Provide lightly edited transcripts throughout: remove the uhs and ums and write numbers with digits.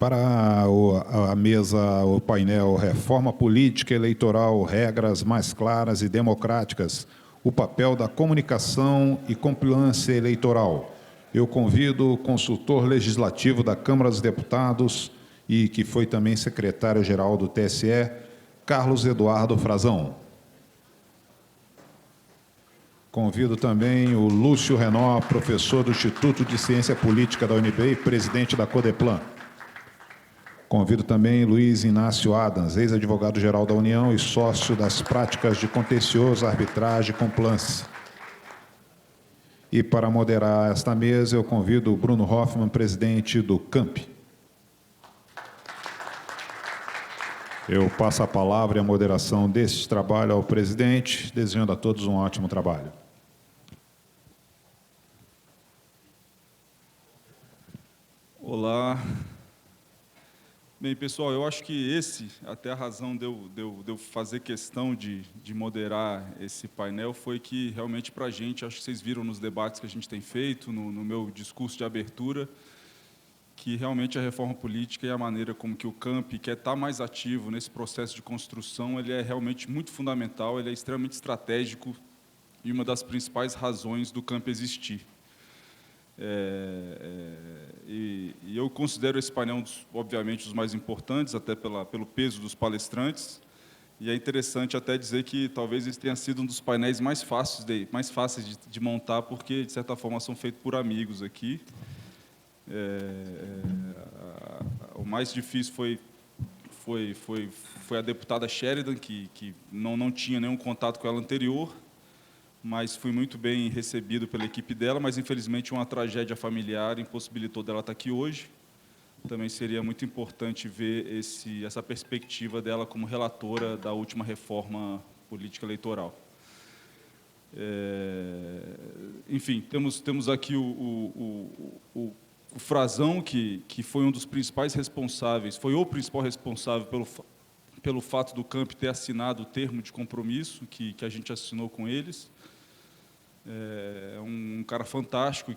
Para a mesa, o painel Reforma Política Eleitoral, regras mais claras e democráticas, o papel da comunicação e compliance eleitoral. Eu convido o consultor legislativo da Câmara dos Deputados e que foi também secretário-geral do TSE, Carlos Eduardo Frazão. Convido também o Lúcio Renó, professor do Instituto de Ciência Política da UNB e presidente da Codeplan. Convido também Luiz Inácio Adams, ex-advogado-geral da União e sócio das práticas de contencioso, arbitragem e compliance. E para moderar esta mesa, eu convido o Bruno Hoffmann, presidente do CAMP. Eu passo a palavra e a moderação deste trabalho ao presidente, desejando a todos um ótimo trabalho. Olá. Bem, pessoal, eu acho que até a razão de eu fazer questão de moderar esse painel foi que, realmente, para a gente, acho que vocês viram nos debates que a gente tem feito, no meu discurso de abertura, que realmente a reforma política e a maneira como que o CAMP quer estar mais ativo nesse processo de construção, ele é realmente muito fundamental, ele é extremamente estratégico e uma das principais razões do CAMP existir. E eu considero esse painel, obviamente, os mais importantes, até pelo peso dos palestrantes, e é interessante até dizer que talvez esse tenha sido um dos painéis mais fáceis de montar, porque, de certa forma, são feitos por amigos aqui. O mais difícil foi a deputada Sheridan, que não tinha nenhum contato com ela anterior, mas fui muito bem recebido pela equipe dela, mas, infelizmente, uma tragédia familiar impossibilitou dela estar aqui hoje. Também seria muito importante ver essa perspectiva dela como relatora da última reforma política eleitoral. Enfim, temos aqui o Frazão, que foi um dos principais responsáveis, foi o principal responsável pelo fato do CAMP ter assinado o termo de compromisso que a gente assinou com eles. É um cara fantástico,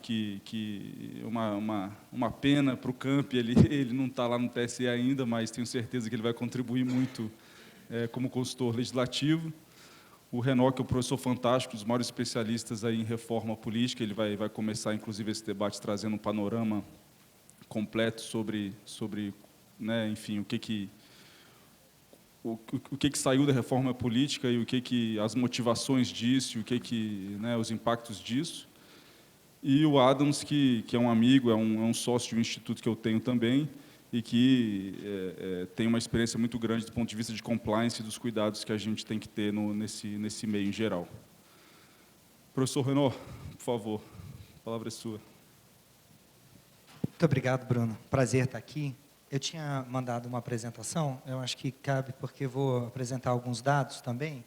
uma pena para o CAMP, ele não está lá no TSE ainda, mas tenho certeza que ele vai contribuir muito como consultor legislativo. O Renó, que é um professor fantástico, dos maiores especialistas aí em reforma política, ele vai começar, inclusive, esse debate trazendo um panorama completo sobre né, enfim, o que saiu da reforma política e as motivações disso, né, os impactos disso. E o Adams, que é um amigo, é um sócio de um instituto que eu tenho também, e que tem uma experiência muito grande do ponto de vista de compliance e dos cuidados que a gente tem que ter nesse meio em geral. Professor Renó, por favor, a palavra é sua. Muito obrigado, Bruno. Prazer estar aqui. Eu tinha mandado uma apresentação, eu acho que cabe porque vou apresentar alguns dados também,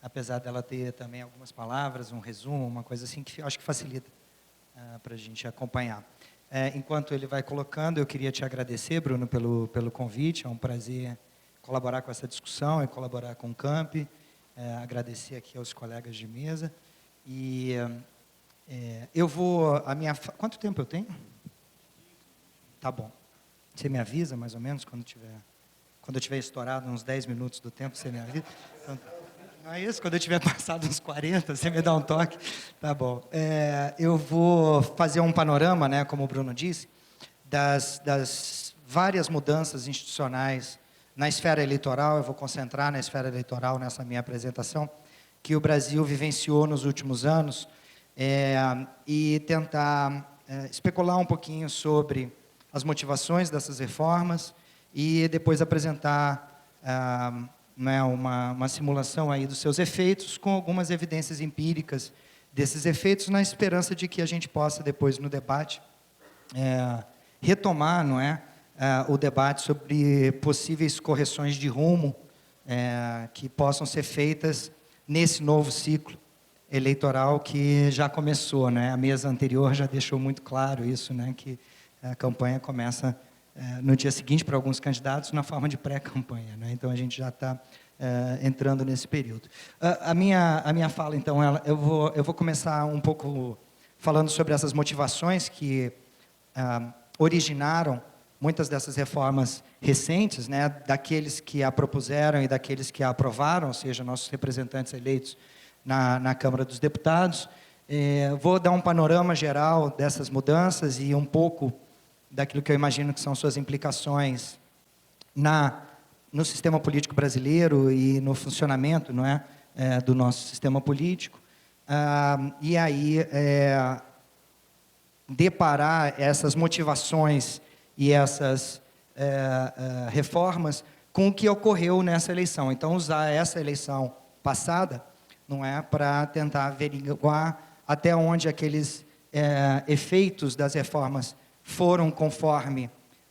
apesar dela ter também algumas palavras, um resumo, uma coisa assim, que acho que facilita para a gente acompanhar. Enquanto ele vai colocando, eu queria te agradecer, Bruno, pelo convite, é um prazer colaborar com essa discussão e colaborar com o CAMP, agradecer aqui aos colegas de mesa, e eu vou, quanto tempo eu tenho? Tá bom. Você me avisa, mais ou menos, quando eu tiver estourado uns 10 minutos do tempo, você me avisa? Então, não é isso? Quando eu tiver passado uns 40, você me dá um toque? Tá bom. Eu vou fazer um panorama, né, como o Bruno disse, das várias mudanças institucionais na esfera eleitoral. Eu vou concentrar na esfera eleitoral nessa minha apresentação, que o Brasil vivenciou nos últimos anos, e tentar especular um pouquinho sobre as motivações dessas reformas e depois apresentar né, uma simulação aí dos seus efeitos com algumas evidências empíricas desses efeitos, na esperança de que a gente possa depois no debate retomar, não é, o debate sobre possíveis correções de rumo que possam ser feitas nesse novo ciclo eleitoral que já começou, né? A mesa anterior já deixou muito claro isso, né, que a campanha começa no dia seguinte para alguns candidatos na forma de pré-campanha, né? Então a gente já está entrando nesse período. A minha fala, então, eu vou começar um pouco falando sobre essas motivações que originaram muitas dessas reformas recentes, né, daqueles que a propuseram e daqueles que a aprovaram, ou seja, nossos representantes eleitos na Câmara dos Deputados. Vou dar um panorama geral dessas mudanças e um pouco daquilo que eu imagino que são suas implicações no sistema político brasileiro e no funcionamento, não é, do nosso sistema político. E aí, deparar essas motivações e essas reformas com o que ocorreu nessa eleição. Então, usar essa eleição passada, não é, para tentar averiguar até onde aqueles efeitos das reformas foram conforme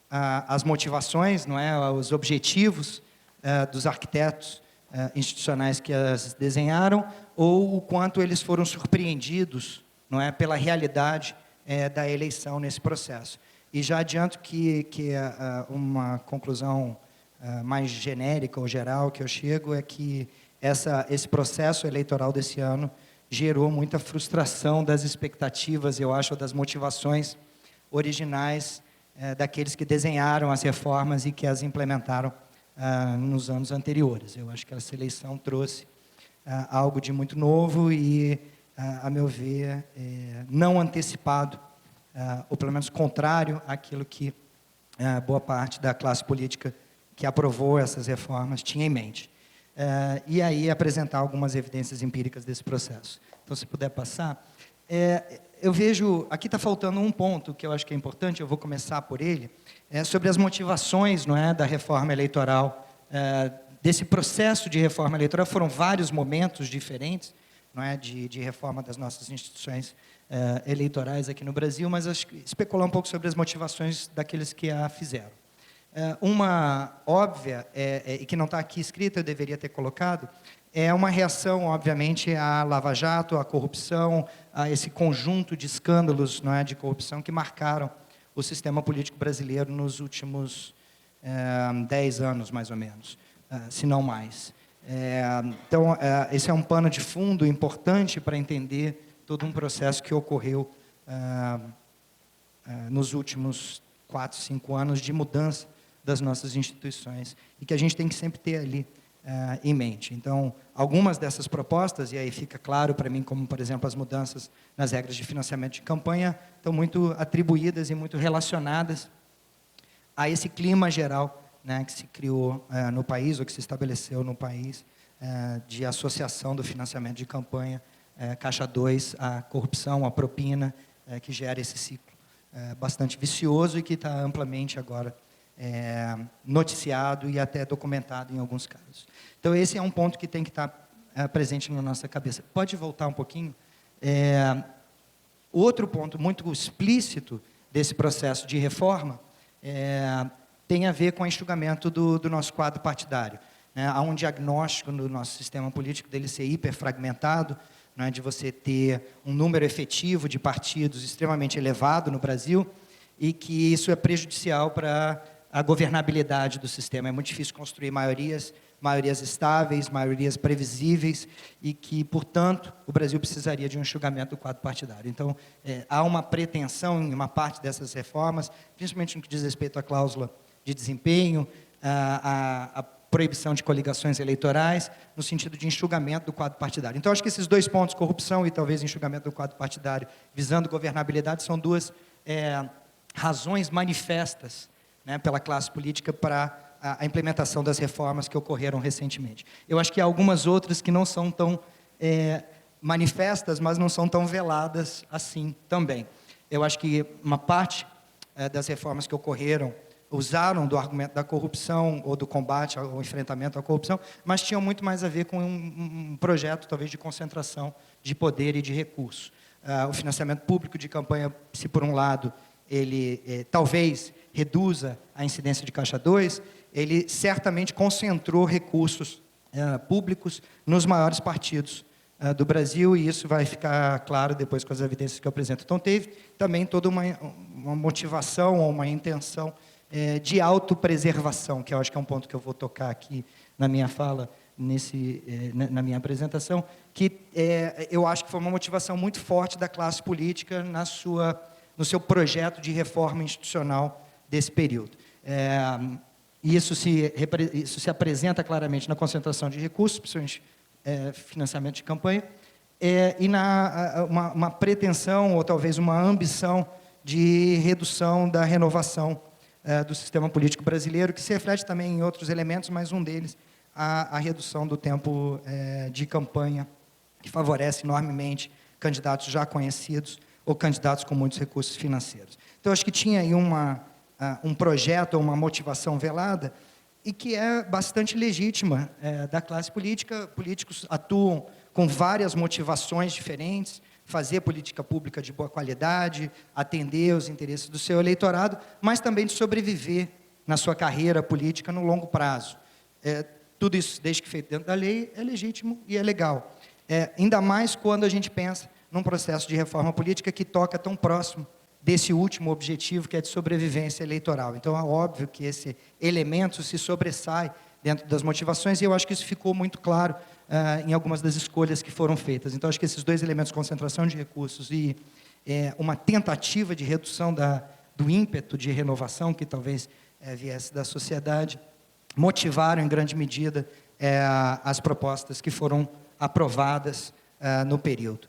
as motivações, não é, os objetivos dos arquitetos institucionais que as desenharam, ou o quanto eles foram surpreendidos, não é, pela realidade da eleição nesse processo. E já adianto que uma conclusão mais genérica ou geral que eu chego é que esse processo eleitoral desse ano gerou muita frustração das expectativas, eu acho, das motivações originais daqueles que desenharam as reformas e que as implementaram nos anos anteriores. Eu acho que essa eleição trouxe algo de muito novo e, a meu ver, não antecipado, ou pelo menos contrário àquilo que boa parte da classe política que aprovou essas reformas tinha em mente. E aí apresentar algumas evidências empíricas desse processo. Então, se puder passar. Eu vejo, aqui está faltando um ponto que eu acho que é importante, eu vou começar por ele, sobre as motivações, não é, da reforma eleitoral, desse processo de reforma eleitoral. Foram vários momentos diferentes, não é, de reforma das nossas instituições eleitorais aqui no Brasil, mas acho que especular um pouco sobre as motivações daqueles que a fizeram. Uma óbvia, e que não está aqui escrita, eu deveria ter colocado, é uma reação, obviamente, à Lava Jato, à corrupção, a esse conjunto de escândalos, não é, de corrupção que marcaram o sistema político brasileiro nos últimos 10 anos, mais ou menos, se não mais. Então, esse é um pano de fundo importante para entender todo um processo que ocorreu nos últimos 4, 5 anos de mudança das nossas instituições e que a gente tem que sempre ter ali em mente. Então, algumas dessas propostas, e aí fica claro para mim, como, por exemplo, as mudanças nas regras de financiamento de campanha, estão muito atribuídas e muito relacionadas a esse clima geral, né, que se criou no país, ou que se estabeleceu no país, de associação do financiamento de campanha, Caixa 2, a corrupção, a propina, que gera esse ciclo bastante vicioso e que está amplamente agora noticiado e até documentado em alguns casos. Então, esse é um ponto que tem que estar presente na nossa cabeça. Pode voltar um pouquinho? Outro ponto muito explícito desse processo de reforma tem a ver com o enxugamento do nosso quadro partidário. Há um diagnóstico no nosso sistema político dele ser hiperfragmentado, né, de você ter um número efetivo de partidos extremamente elevado no Brasil e que isso é prejudicial para a governabilidade do sistema. É muito difícil construir maiorias estáveis, maiorias previsíveis e que, portanto, o Brasil precisaria de um enxugamento do quadro partidário. Então, há uma pretensão em uma parte dessas reformas, principalmente no que diz respeito à cláusula de desempenho, a proibição de coligações eleitorais, no sentido de enxugamento do quadro partidário. Então, acho que esses dois pontos, corrupção e talvez enxugamento do quadro partidário, visando governabilidade, são duas razões manifestas, né, pela classe política para a implementação das reformas que ocorreram recentemente. Eu acho que há algumas outras que não são tão manifestas, mas não são tão veladas assim também. Eu acho que uma parte das reformas que ocorreram usaram do argumento da corrupção ou do combate ao enfrentamento à corrupção, mas tinham muito mais a ver com um projeto, talvez, de concentração de poder e de recursos. O financiamento público de campanha, se por um lado ele talvez reduza a incidência de Caixa 2, ele certamente concentrou recursos públicos nos maiores partidos do Brasil, e isso vai ficar claro depois com as evidências que eu apresento. Então, teve também toda uma motivação ou uma intenção de autopreservação, que eu acho que é um ponto que eu vou tocar aqui na minha fala, na minha apresentação, que eu acho que foi uma motivação muito forte da classe política no seu projeto de reforma institucional desse período. Isso se apresenta claramente na concentração de recursos, principalmente financiamento de campanha, e uma pretensão, ou talvez uma ambição, de redução da renovação do sistema político brasileiro, que se reflete também em outros elementos, mas um deles, a redução do tempo de campanha, que favorece enormemente candidatos já conhecidos ou candidatos com muitos recursos financeiros. Então, acho que tinha aí um projeto, uma motivação velada, e que é bastante legítima da classe política. Políticos atuam com várias motivações diferentes, fazer política pública de boa qualidade, atender os interesses do seu eleitorado, mas também de sobreviver na sua carreira política no longo prazo. Tudo isso, desde que feito dentro da lei, é legítimo e é legal. Ainda mais quando a gente pensa num processo de reforma política que toca tão próximo desse último objetivo, que é de sobrevivência eleitoral. Então, é óbvio que esse elemento se sobressai dentro das motivações, e eu acho que isso ficou muito claro em algumas das escolhas que foram feitas. Então, acho que esses dois elementos, concentração de recursos e uma tentativa de redução do ímpeto de renovação, que talvez viesse da sociedade, motivaram, em grande medida, as propostas que foram aprovadas no período.